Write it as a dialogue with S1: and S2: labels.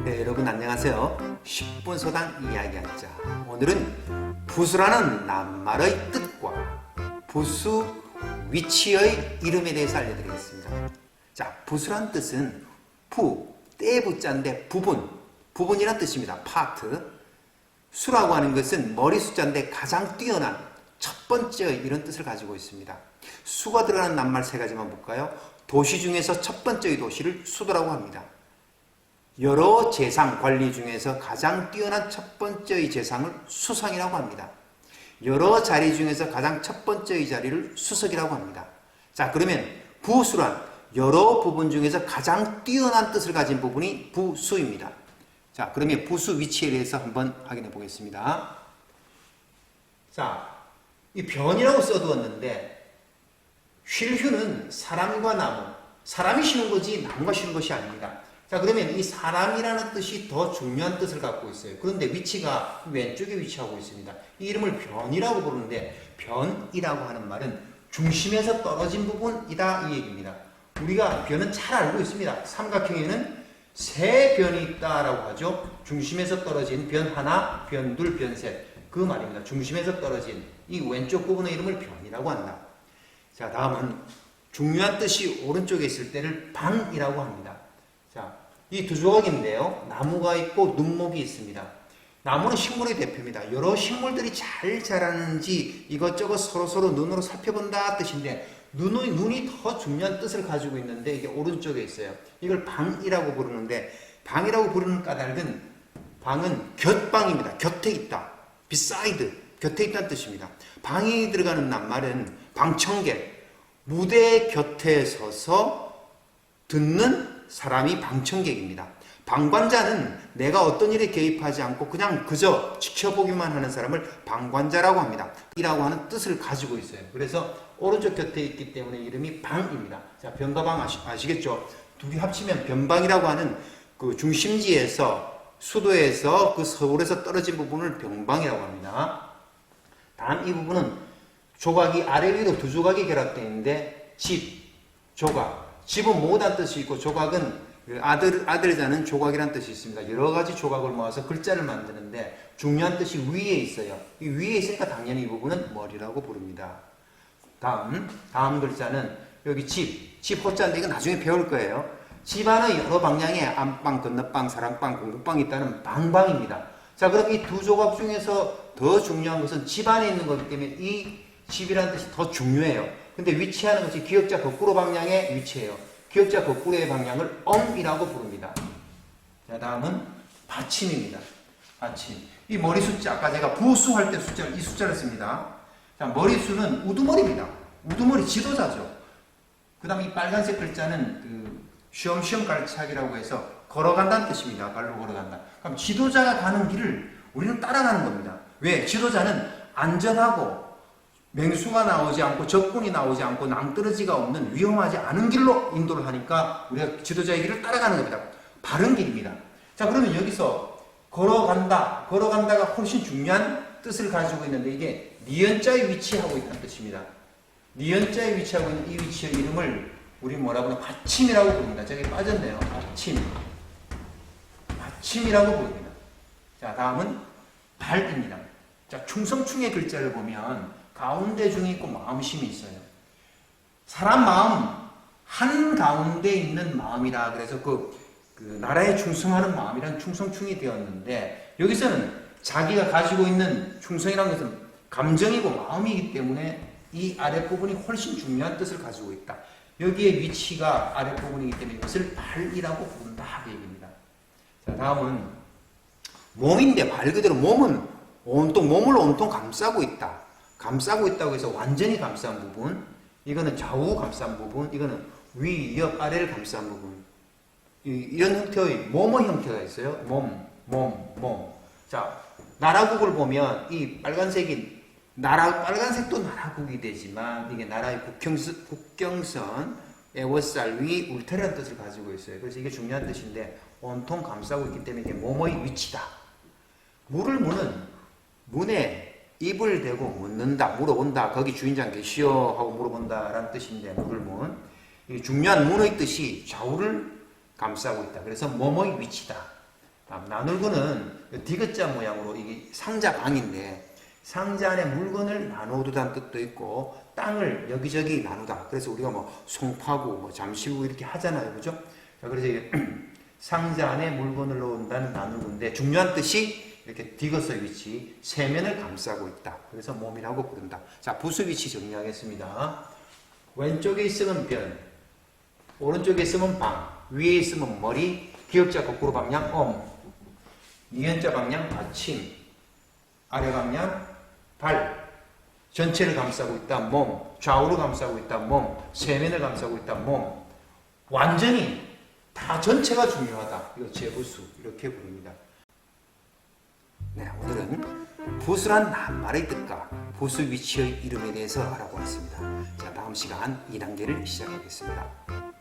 S1: 네, 여러분 안녕하세요. 10분 소당 이야기하자. 오늘은 부수라는 낱말의 뜻과 부수 위치의 이름에 대해서 알려드리겠습니다. 자, 부수란 뜻은 때 부자인데 부분이란 뜻입니다. 파트. 수라고 하는 것은 머리 숫자인데 가장 뛰어난 첫 번째의 이런 뜻을 가지고 있습니다. 수가 들어가는 낱말 세 가지만 볼까요? 도시 중에서 첫 번째의 도시를 수도라고 합니다. 여러 재상 관리 중에서 가장 뛰어난 첫 번째의 재상을 수상이라고 합니다. 여러 자리 중에서 가장 첫 번째의 자리를 수석이라고 합니다. 자, 그러면 부수란 여러 부분 중에서 가장 뛰어난 뜻을 가진 부분이 부수입니다. 자, 그러면 부수 위치에 대해서 한번 확인해 보겠습니다. 자, 이 변이라고 써두었는데 쉴휴는 사람과 나무, 사람이 쉬는 거지 나무가 쉬는 것이 아닙니다. 자, 그러면 이 사람이라는 뜻이 더 중요한 뜻을 갖고 있어요. 그런데 위치가 왼쪽에 위치하고 있습니다. 이 이름을 변이라고 부르는데 변이라고 하는 말은 중심에서 떨어진 부분이다 이 얘기입니다. 우리가 변은 잘 알고 있습니다. 삼각형에는 세 변이 있다라고 하죠. 중심에서 떨어진 변 하나, 변 둘, 변 셋. 그 말입니다. 중심에서 떨어진 이 왼쪽 부분의 이름을 변이라고 한다. 자, 다음은 중요한 뜻이 오른쪽에 있을 때를 방이라고 합니다. 자, 이 두 조각인데요. 나무가 있고 눈목이 있습니다. 나무는 식물의 대표입니다. 여러 식물들이 잘 자라는지 이것저것 서로 눈으로 살펴본다 뜻인데 눈이 더 중요한 뜻을 가지고 있는데 이게 오른쪽에 있어요. 이걸 방이라고 부르는데 방이라고 부르는 까닭은 방은 곁방입니다. 곁에 있다. beside, 곁에 있다는 뜻입니다. 방이 들어가는 낱말은 방청객, 무대 곁에 서서 듣는 사람이 방청객입니다. 방관자는 내가 어떤 일에 개입하지 않고 그냥 그저 지켜보기만 하는 사람을 방관자라고 합니다. 이라고 하는 뜻을 가지고 있어요. 그래서 오른쪽 곁에 있기 때문에 이름이 방입니다. 자, 변과 방 아시겠죠? 둘이 합치면 변방이라고 하는 그 중심지에서 수도에서 그 서울에서 떨어진 부분을 변방이라고 합니다. 다음 이 부분은 조각이 아래 위로 두 조각이 결합되어 있는데 집, 조각. 집은 모으다는 뜻이 있고 조각은 아들을 자는 조각이라는 뜻이 있습니다. 여러 가지 조각을 모아서 글자를 만드는데 중요한 뜻이 위에 있어요. 이 위에 있으니까 당연히 이 부분은 머리라고 부릅니다. 다음 글자는 여기 집 호자인데 이건 나중에 배울 거예요. 집안의 여러 방향에 안방, 건너방, 사랑방, 공부방이 있다는 방방입니다. 자, 그럼 이 두 조각 중에서 더 중요한 것은 집안에 있는 거기 때문에 이 집이라는 뜻이 더 중요해요. 근데 위치하는 것이 기역자 거꾸로 방향에 위치해요. 기역자 거꾸로의 방향을 엄이라고 부릅니다. 자, 다음은 받침입니다. 받침. 이 머리 숫자, 아까 제가 부수할 때 이 숫자를 씁니다. 자, 머리수는 우두머리입니다. 우두머리 지도자죠. 그 다음에 이 빨간색 글자는 쉬엄쉬엄 갈차기라고 해서 걸어간다는 뜻입니다. 발로 걸어간다. 그럼 지도자가 가는 길을 우리는 따라가는 겁니다. 왜? 지도자는 안전하고 맹수가 나오지 않고 적군이 나오지 않고 낭떠러지가 없는 위험하지 않은 길로 인도를 하니까 우리가 지도자의 길을 따라가는 겁니다. 바른 길입니다. 자, 그러면 여기서 걸어간다가 훨씬 중요한 뜻을 가지고 있는데 이게 니은자에 위치하고 있다는 뜻입니다. 니은자에 위치하고 있는 이 위치의 이름을 우리 뭐라고 하나 받침이라고 부릅니다. 저기 빠졌네요. 받침이라고 부릅니다. 자, 다음은 달입니다. 자, 충성충의 글자를 보면 가운데 중에 있고 마음심이 있어요. 사람 마음 한가운데 있는 마음이라 그래서 그 나라에 충성하는 마음이란 충성충이 되었는데 여기서는 자기가 가지고 있는 충성이라는 것은 감정이고 마음이기 때문에 이 아랫부분이 훨씬 중요한 뜻을 가지고 있다. 여기에 위치가 아랫부분이기 때문에 이것을 발이라고 부른다 그 얘기입니다. 자, 다음은 몸인데 말 그대로 몸을 온통 감싸고 있다. 감싸고 있다고 해서 완전히 감싼 부분, 이거는 좌우 감싼 부분, 이거는 위, 옆, 아래를 감싼 부분. 이런 형태의 몸의 형태가 있어요. 몸. 자, 나라국을 보면 이 빨간색이 빨간색도 나라국이 되지만 이게 나라의 국경선, 에워쌀, 위, 울타리라는 뜻을 가지고 있어요. 그래서 이게 중요한 뜻인데 온통 감싸고 있기 때문에 이게 몸의 위치다. 물을 무는 문에 입을 대고 묻는다, 물어본다, 거기 주인장 계시오 하고 물어본다 라는 뜻인데 물을 문. 이 중요한 문의 뜻이 좌우를 감싸고 있다. 그래서 몸의 위치다. 다음 나눌구는 디귿자 모양으로 이게 상자방인데 상자 안에 물건을 나누다는 뜻도 있고 땅을 여기저기 나누다. 그래서 우리가 뭐 송파구, 뭐 잠실구 이렇게 하잖아요, 그죠? 자, 그래서 이게 상자 안에 물건을 넣는다는 나누는데 중요한 뜻이 이렇게 디귿의 위치, 세면을 감싸고 있다. 그래서 몸이라고 부른다. 자, 부수 위치 정리하겠습니다. 왼쪽에 있으면 변, 오른쪽에 있으면 방, 위에 있으면 머리, 기역자 거꾸로 방향 니은자 방향 받침, 아래 방향 발, 전체를 감싸고 있다 몸, 좌우로 감싸고 있다 몸, 세면을 감싸고 있다 몸, 완전히 다 전체가 중요하다. 이거 재부수 이렇게 부릅니다. 네, 오늘은 부수란 낱말의 뜻과 부수 위치의 이름에 대해서 알아보았습니다. 자, 다음 시간 2단계를 시작하겠습니다.